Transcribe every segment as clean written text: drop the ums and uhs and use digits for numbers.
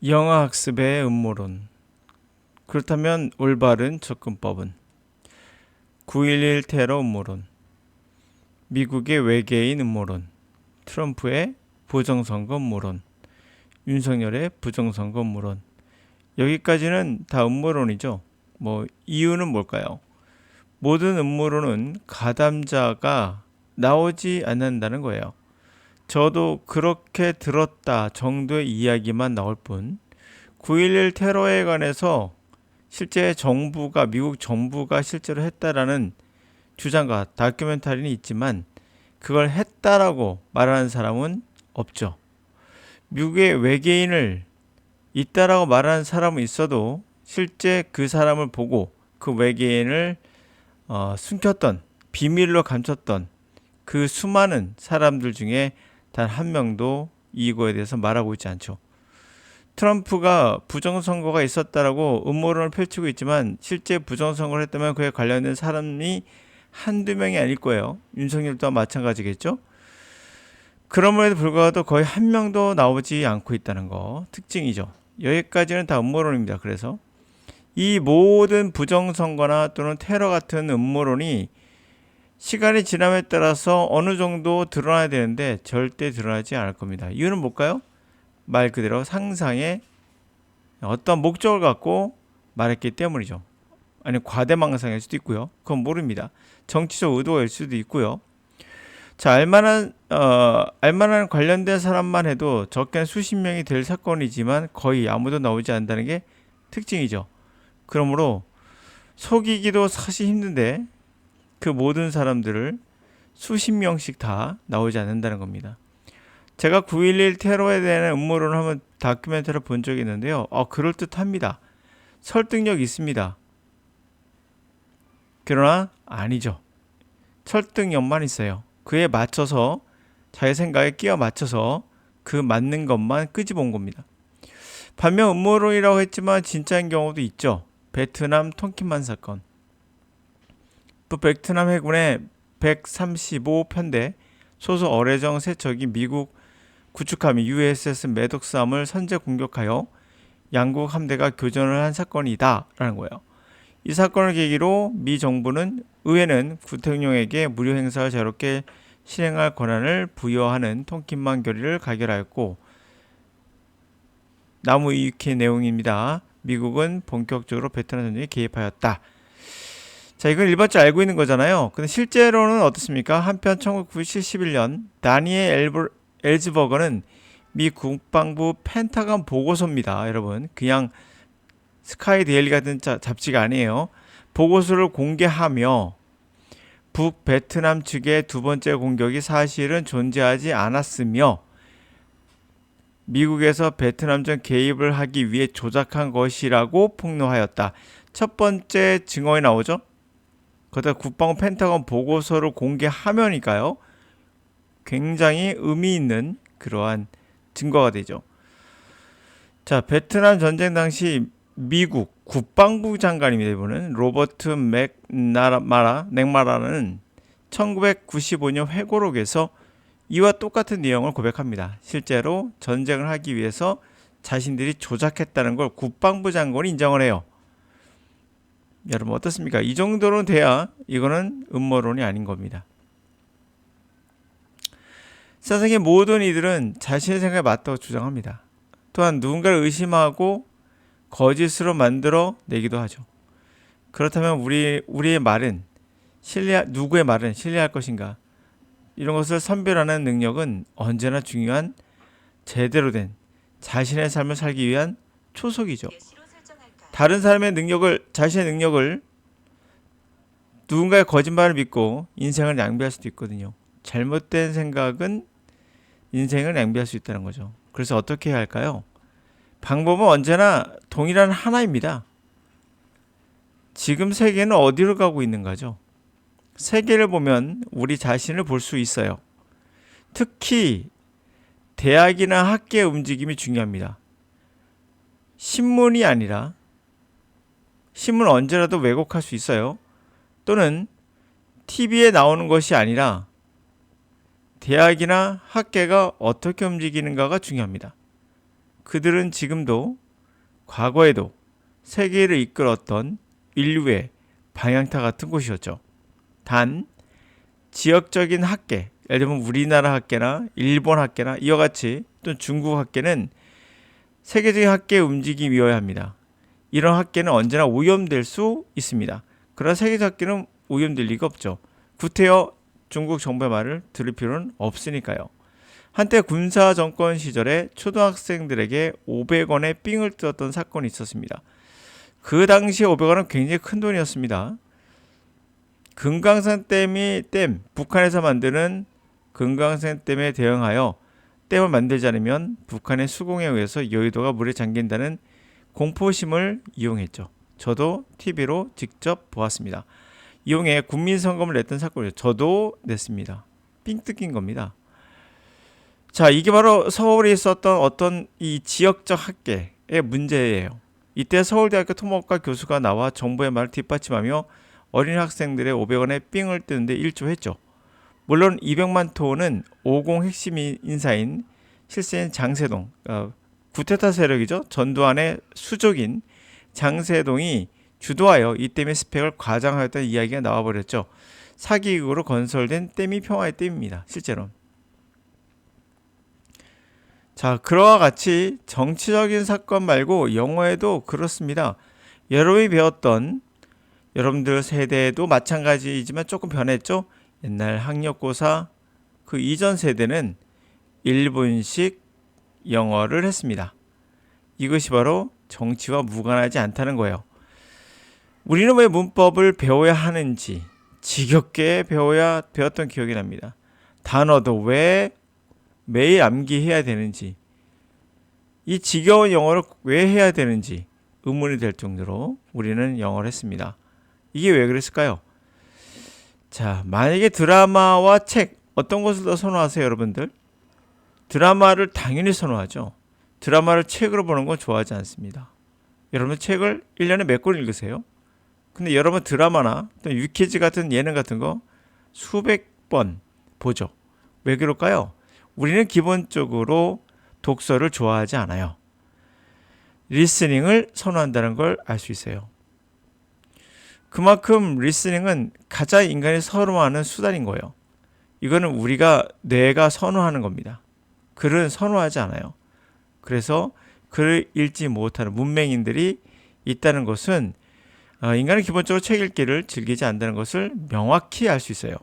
영어학습의 음모론. 그렇다면 올바른 접근법은 9.11 테러 음모론, 미국의 외계인 음모론, 트럼프의 부정선거 음모론, 윤석열의 부정선거 음모론. 여기까지는 다 음모론이죠. 이유는 뭘까요? 모든 음모론은 가담자가 나오지 않는다는 거예요. 저도 그렇게 들었다 정도의 이야기만 나올 뿐 9.11 테러에 관해서 실제 미국 정부가 실제로 했다라는 주장과 다큐멘터리는 있지만 그걸 했다라고 말하는 사람은 없죠. 미국의 외계인을 있다라고 말하는 사람은 있어도 실제 그 사람을 보고 그 외계인을 숨겼던, 비밀로 감췄던 그 수많은 사람들 중에 단 한 명도 이거에 대해서 말하고 있지 않죠. 트럼프가 부정선거가 있었다라고 음모론을 펼치고 있지만 실제 부정선거를 했다면 그에 관련된 사람이 한두 명이 아닐 거예요. 윤석열 또한 마찬가지겠죠. 그럼에도 불구하고 거의 한 명도 나오지 않고 있다는 거 특징이죠. 여기까지는 다 음모론입니다. 그래서 이 모든 부정선거나 또는 테러 같은 음모론이 시간이 지남에 따라서 어느 정도 드러나야 되는데 절대 드러나지 않을 겁니다. 이유는 뭘까요? 말 그대로 상상의 어떤 목적을 갖고 말했기 때문이죠. 아니 과대망상일 수도 있고요. 그건 모릅니다. 정치적 의도일 수도 있고요. 자, 알만한 관련된 사람만 해도 적게는 수십 명이 될 사건이지만 거의 아무도 나오지 않는다는 게 특징이죠. 그러므로 속이기도 사실 힘든데 그 모든 사람들을 수십 명씩 다 나오지 않는다는 겁니다. 제가 9.11 테러에 대한 음모론을 한번 다큐멘터리를 본 적이 있는데요. 그럴듯합니다. 설득력 있습니다. 그러나 아니죠. 설득력만 있어요. 그에 맞춰서 자기 생각에 끼워 맞춰서 그 맞는 것만 끄집어온 겁니다. 반면 음모론이라고 했지만 진짜인 경우도 있죠. 베트남 tonkin 만 사건. 또 베트남 해군의 135편대 소수 어뢰정 세척이 미국 구축함이 USS 매독삼을 선제 공격하여 양국 함대가 교전을 한 사건이다 라는 거예요. 이 사건을 계기로 미 정부는 의회는 구태용에게 무료 행사를 자유롭게 실행할 권한을 부여하는 tonkin만 결의를 가결하였고 나무 위키의 내용입니다. 미국은 본격적으로 베트남 전쟁에 개입하였다. 자, 이건 일반적으로 알고 있는 거잖아요. 근데 실제로는 어떻습니까? 한편 1971년 다니엘 엘즈버거는 미 국방부 펜타곤 보고서입니다. 여러분, 그냥 스카이 데일리 같은 잡지가 아니에요. 보고서를 공개하며 북베트남 측의 두 번째 공격이 사실은 존재하지 않았으며 미국에서 베트남전 개입을 하기 위해 조작한 것이라고 폭로하였다. 첫 번째 증언이 나오죠. 거기다 국방부 펜타곤 보고서를 공개하면니까요. 굉장히 의미 있는 그러한 증거가 되죠. 자, 베트남 전쟁 당시 미국 국방부 장관입니다. 이분은 로버트 맥마라는 1995년 회고록에서 이와 똑같은 내용을 고백합니다. 실제로 전쟁을 하기 위해서 자신들이 조작했다는 걸 국방부 장관이 인정을 해요. 여러분 어떻습니까? 이 정도는 돼야 이거는 음모론이 아닌 겁니다. 세상의 모든 이들은 자신의 생각에 맞다고 주장합니다. 또한 누군가를 의심하고 거짓으로 만들어 내기도 하죠. 그렇다면 우리의 말은 누구의 말은 신뢰할 것인가? 이런 것을 선별하는 능력은 언제나 중요한 제대로 된 자신의 삶을 살기 위한 초석이죠. 다른 사람의 자신의 능력을 누군가의 거짓말을 믿고 인생을 낭비할 수도 있거든요. 잘못된 생각은 인생을 낭비할 수 있다는 거죠. 그래서 어떻게 해야 할까요? 방법은 언제나 동일한 하나입니다. 지금 세계는 어디로 가고 있는가죠? 세계를 보면 우리 자신을 볼 수 있어요. 특히 대학이나 학계의 움직임이 중요합니다. 신문이 아니라 신문은 언제라도 왜곡할 수 있어요. 또는 TV에 나오는 것이 아니라 대학이나 학계가 어떻게 움직이는가가 중요합니다. 그들은 지금도 과거에도 세계를 이끌었던 인류의 방향타 같은 곳이었죠. 단 지역적인 학계, 예를 들면 우리나라 학계나 일본 학계나 이와 같이 또 중국 학계는 세계적인 학계의 움직임이어야 합니다. 이런 학계는 언제나 오염될 수 있습니다. 그러나 세계적 학계는 오염될 리가 없죠. 구태여 중국 정부의 말을 들을 필요는 없으니까요. 한때 군사 정권 시절에 초등학생들에게 500원의 삥을 뜯었던 사건이 있었습니다. 그 당시에 500원은 굉장히 큰 돈이었습니다. 금강산 댐, 북한에서 만드는 금강산 댐에 대응하여 댐을 만들지 않으면 북한의 수공에 의해서 여의도가 물에 잠긴다는 공포심을 이용했죠. 저도 TV로 직접 보았습니다. 이용해 국민성금을 냈던 사건이죠. 저도 냈습니다. 삥 뜯긴 겁니다. 자, 이게 바로 서울에 있었던 어떤 이 지역적 학계의 문제예요. 이때 서울대학교 토목과 교수가 나와 정부의 말을 뒷받침하며 어린 학생들의 500원의 삥을 뜨는데 일조했죠. 물론 200만 토는 50 핵심 인사인 실세인 장세동, 구테타 세력이죠. 전두환의 수족인 장세동이 주도하여 이 댐의 스펙을 과장하였다는 이야기가 나와버렸죠. 사기극으로 건설된 댐이 평화의 댐입니다. 실제로. 자, 그와 같이 정치적인 사건 말고 영어에도 그렇습니다. 여러분이 배웠던 여러분들 세대도 마찬가지이지만 조금 변했죠. 옛날 학력고사 그 이전 세대는 일본식 영어를 했습니다. 이것이 바로 정치와 무관하지 않다는 거예요. 우리는 왜 문법을 배워야 하는지 지겹게 배웠던 기억이 납니다. 단어도 왜 매일 암기해야 되는지, 이 지겨운 영어를 왜 해야 되는지 의문이 될 정도로 우리는 영어를 했습니다. 이게 왜 그랬을까요? 자, 만약에 드라마와 책 어떤 것을 더 선호하세요, 여러분들? 드라마를 당연히 선호하죠. 드라마를 책으로 보는 건 좋아하지 않습니다. 여러분 책을 1년에 몇 권 읽으세요? 근데 여러분 드라마나 또 유퀴즈 같은 예능 같은 거 수백 번 보죠. 왜 그럴까요? 우리는 기본적으로 독서를 좋아하지 않아요. 리스닝을 선호한다는 걸 알 수 있어요. 그만큼 리스닝은 가장 인간이 선호하는 수단인 거예요. 이거는 우리가 뇌가 선호하는 겁니다. 글은 선호하지 않아요. 그래서 글을 읽지 못하는 문맹인들이 있다는 것은 인간은 기본적으로 책 읽기를 즐기지 않는다는 것을 명확히 알 수 있어요.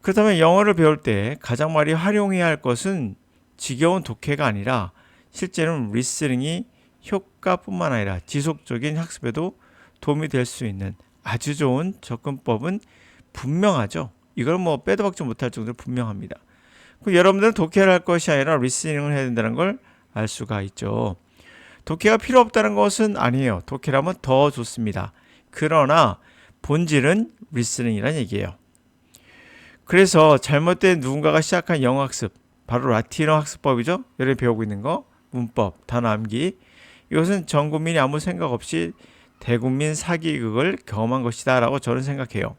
그렇다면 영어를 배울 때 가장 많이 활용해야 할 것은 지겨운 독해가 아니라 실제로는 리스닝이 효과뿐만 아니라 지속적인 학습에도 도움이 될 수 있는 아주 좋은 접근법은 분명하죠. 이걸 뭐 빼도 박지 못할 정도로 분명합니다. 여러분들은 독해를 할 것이 아니라 리스닝을 해야 된다는 걸 알 수가 있죠. 독해가 필요 없다는 것은 아니에요. 독해라면 더 좋습니다. 그러나 본질은 리스닝이라는 얘기예요. 그래서 잘못된 누군가가 시작한 영어 학습, 바로 라틴어 학습법이죠. 여러분이 배우고 있는 거, 문법, 단어 암기. 이것은 전 국민이 아무 생각 없이 대국민 사기극을 경험한 것이다 라고 저는 생각해요.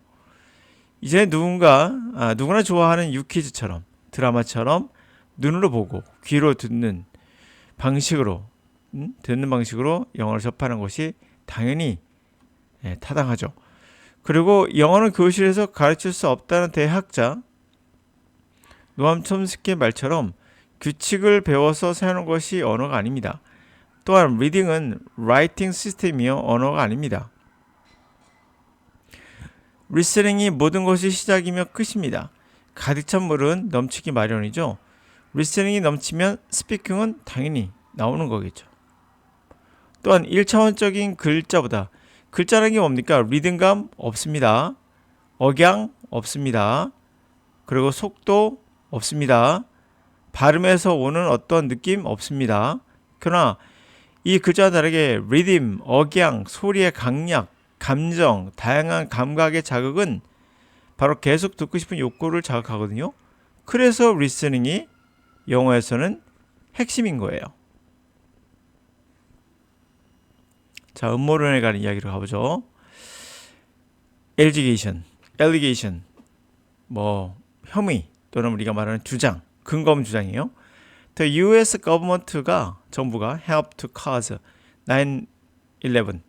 이제 누구나 좋아하는 유퀴즈처럼 드라마처럼 눈으로 보고 귀로 듣는 방식으로 영어를 접하는 것이 당연히 타당하죠. 그리고 영어는 교실에서 가르칠 수 없다는 대학자 노암 촘스키의 말처럼 규칙을 배워서 사용하는 것이 언어가 아닙니다. 또한 리딩은 라이팅 시스템이요 언어가 아닙니다. 리스닝이 모든 것이 시작이며 끝입니다. 가득 찬 물은 넘치기 마련이죠. 리스닝이 넘치면 스피킹은 당연히 나오는 거겠죠. 또한 1차원적인 글자보다 글자라는 게 뭡니까? 리듬감 없습니다. 억양 없습니다. 그리고 속도 없습니다. 발음에서 오는 어떤 느낌 없습니다. 그러나 이 글자와 다르게 리듬, 억양, 소리의 강약, 감정, 다양한 감각의 자극은 바로 계속 듣고 싶은 욕구를 자극하거든요. 그래서 리스닝이 영어에서는 핵심인 거예요. 자, 음모론에 관한 이야기로 가보죠. allegation, 혐의 또는 우리가 말하는 주장, 근거 없는 주장이에요. The U.S. government가 정부가 help to cause 9/11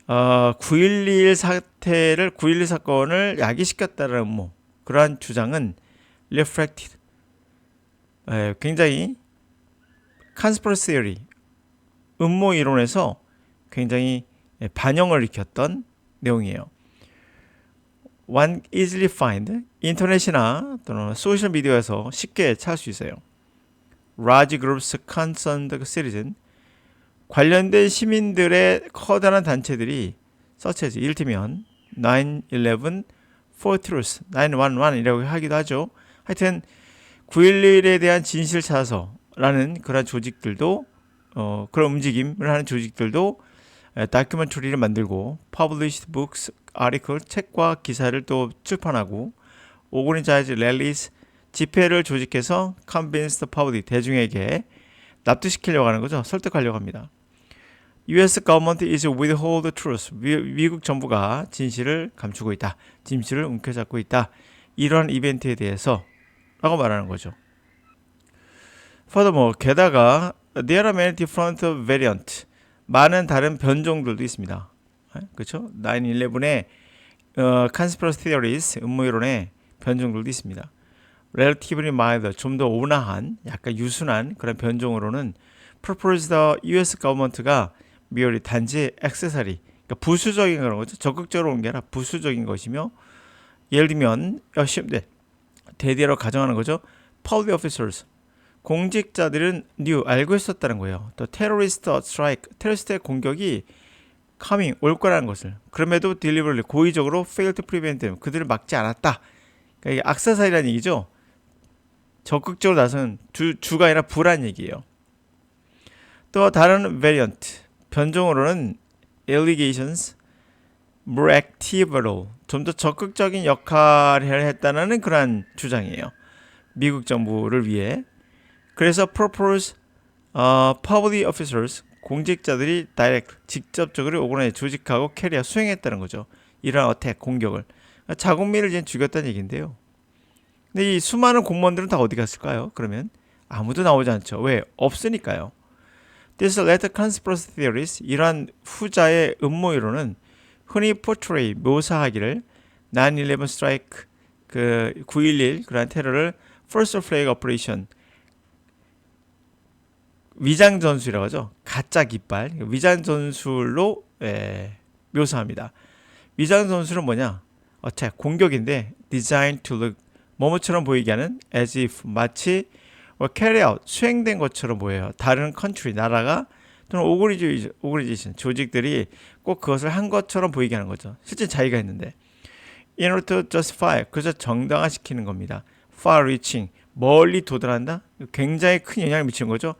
9.11 사태를 9.11 사건을 야기시켰다는 음모 그러한 주장은 reflected 굉장히 conspiracy theory 음모 이론에서 굉장히 반영을 일으켰던 내용이에요. One easily find 인터넷이나 또는 소셜 미디어에서 쉽게 찾을 수 있어요. Large groups concerned citizen 관련된 시민들의 커다란 단체들이 서치해서 이를테면 9/11 for truth, 911이라고 하기도 하죠. 하여튼 9.11에 대한 진실을 찾아서라는 그런 조직들도 그런 움직임을 하는 조직들도 다큐멘터리를 만들고 published books, article, 책과 기사를 또 출판하고 organized rallies, 집회를 조직해서 convince the public, 대중에게 납득시키려고 하는 거죠. 설득하려고 합니다. US government is withhold the truth. 미국 정부가 진실을 감추고 있다. 진실을 움켜잡고 있다. 이러한 이벤트에 대해서 라고 말하는 거죠. Furthermore, 게다가 there are many different variants. 많은 다른 변종들도 있습니다. 그렇죠? 9/11의 conspiracy theories, 음모이론의 변종들도 있습니다. relatively mild, 좀 더 온화한, 약간 유순한 그런 변종으로는 proposed US government가 merely 단지 액세서리, 그러니까 부수적인 그런 거죠. 적극적으로 온 게 아니라 부수적인 것이며, 예를 들면 대대로 가정하는 거죠. public officers, 공직자들은 알고 있었다는 거예요. 또 terrorist strike, 테러리스트의 공격이 coming, 올 거라는 것을. 그럼에도 deliberately, 고의적으로 fail to prevent them, 그들을 막지 않았다. 그러니까 이게 악사사이라는 얘기죠. 적극적으로 나선 주가 아니라 부란 얘기예요. 또 다른 variant, 변종으로는 allegations, more active로 좀 더 적극적인 역할을 했다는 그런 주장이에요. 미국 정부를 위해. 그래서 propose public officers, 공직자들이 direct, 직접적으로 오거나이즈, 조직하고 캐리어, 수행했다는 거죠. 이런 어택, 공격을. 자국민을 이제 죽였다는 얘기인데요. 근데 이 수많은 공무원들은 다 어디 갔을까요? 그러면 아무도 나오지 않죠. 왜? 없으니까요. This latter conspiracy theories, 이러한 후자의 음모 이론은 흔히 portray, 묘사하기를 9/11 strike, 그 9.11 그러한 테러를 first flag operation, 위장 전술이라고 하죠. 가짜 깃발, 위장 전술로 묘사합니다. 위장 전술은 뭐냐? 공격인데 designed to look, 뭐뭐처럼 보이게 하는 as if, 마치 carry out, 수행된 것처럼 보여요. 다른 country, 나라가 또는 organization, 조직들이 꼭 그것을 한 것처럼 보이게 하는 거죠. 실제 자기가 했는데 in order to justify, 그래서 정당화시키는 겁니다. far reaching, 멀리 도달한다? 굉장히 큰 영향을 미치는 거죠.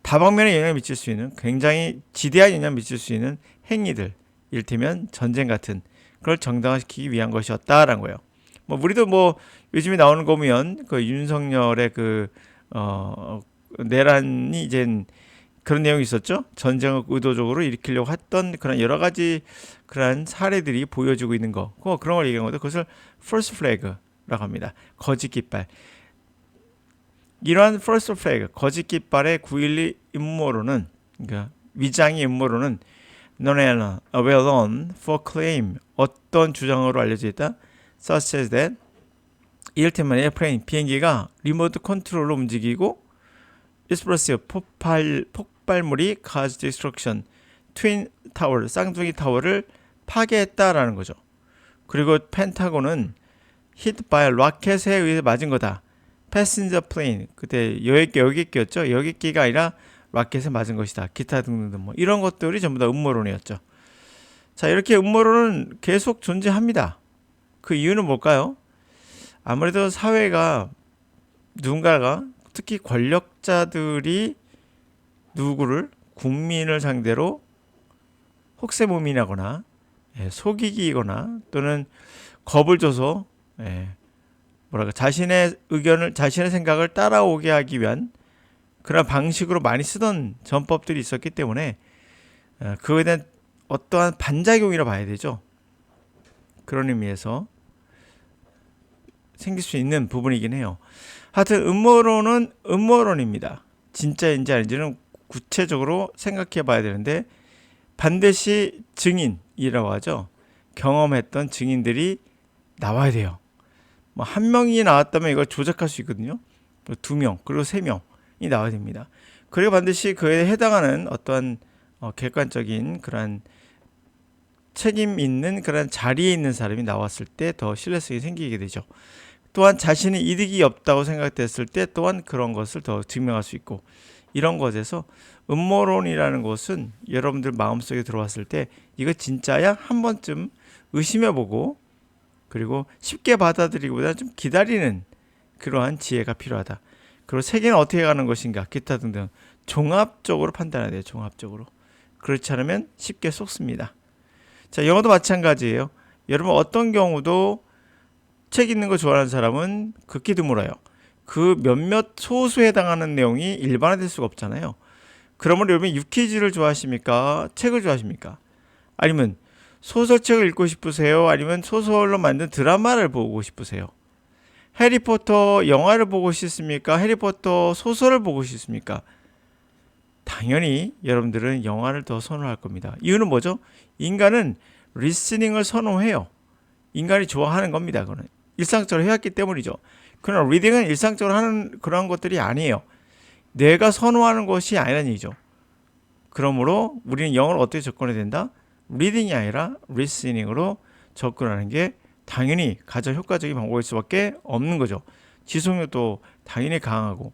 다방면에 영향을 미칠 수 있는, 굉장히 지대한 영향을 미칠 수 있는 행위들, 이를테면 전쟁 같은 그걸 정당화시키기 위한 것이었다라는 거예요. 우리도 요즘에 나오는 거 보면 그 윤석열의 내란이 이제 그런 내용이 있었죠. 전쟁을 의도적으로 일으키려고 했던 그런 여러 가지 그런 사례들이 보여지고 있는 거. 그런 걸 얘기한 건데 그것을 first flag라고 합니다. 거짓 깃발. 이러한 first flag, 거짓 깃발의 9.12 음모론은, 그러니까 위장의 음모론은 known well known for claim, 어떤 주장으로 알려져 있다. such as that, 이를테면 에어플레인, 비행기가 리모트 컨트롤로 움직이고 explosive, 폭발물이 cause destruction, 트윈 타워, 쌍둥이 타워를 파괴했다라는 거죠. 그리고 펜타곤은 hit by 로켓에 의해 맞은 거다. passenger plane, 그때 여객기였죠. 여객기가 아니라 로켓에 맞은 것이다. 기타 등등 이런 것들이 전부 다 음모론이었죠. 자, 이렇게 음모론은 계속 존재합니다. 그 이유는 뭘까요? 아무래도 사회가 누군가가, 특히 권력자들이 누구를, 국민을 상대로 혹세무민하거나 속이거나 또는 겁을 줘서 자신의 의견을, 자신의 생각을 따라오게 하기 위한 그런 방식으로 많이 쓰던 전법들이 있었기 때문에 그거에 대한 어떠한 반작용이라 봐야 되죠. 그런 의미에서 생길 수 있는 부분이긴 해요. 하여튼 음모론은 음모론입니다. 진짜인지 아닌지는 구체적으로 생각해 봐야 되는데 반드시 증인이라고 하죠. 경험했던 증인들이 나와야 돼요. 뭐 한 명이 나왔다면 이걸 조작할 수 있거든요. 두 명, 그리고 세 명이 나와야 됩니다. 그리고 반드시 그에 해당하는 어떠한 객관적인 그런 책임 있는 그런 자리에 있는 사람이 나왔을 때 더 신뢰성이 생기게 되죠. 또한 자신이 이득이 없다고 생각됐을 때 또한 그런 것을 더 증명할 수 있고, 이런 것에서 음모론이라는 것은 여러분들 마음속에 들어왔을 때 이거 진짜야? 한 번쯤 의심해보고, 그리고 쉽게 받아들이기보다 좀 기다리는 그러한 지혜가 필요하다. 그리고 세계는 어떻게 가는 것인가, 기타 등등 종합적으로 판단해야 돼요. 종합적으로. 그렇지 않으면 쉽게 속습니다. 자, 영어도 마찬가지예요. 여러분 어떤 경우도 책 읽는 거 좋아하는 사람은 극히 드물어요. 그 몇몇 소수에 해당하는 내용이 일반화될 수가 없잖아요. 그러면 여러분 유퀴즈를 좋아하십니까? 책을 좋아하십니까? 아니면 소설책을 읽고 싶으세요? 아니면 소설로 만든 드라마를 보고 싶으세요? 해리포터 영화를 보고 싶습니까? 해리포터 소설을 보고 싶습니까? 당연히 여러분들은 영화를 더 선호할 겁니다. 이유는 뭐죠? 인간은 리스닝을 선호해요. 인간이 좋아하는 겁니다. 그거는 일상적으로 해왔기 때문이죠. 그러나 리딩은 일상적으로 하는 그런 것들이 아니에요. 내가 선호하는 것이 아니라는 얘기죠. 그러므로 우리는 영어를 어떻게 접근해야 된다? 리딩이 아니라 리스닝으로 접근하는 게 당연히 가장 효과적인 방법일 수밖에 없는 거죠. 지속력도 당연히 강하고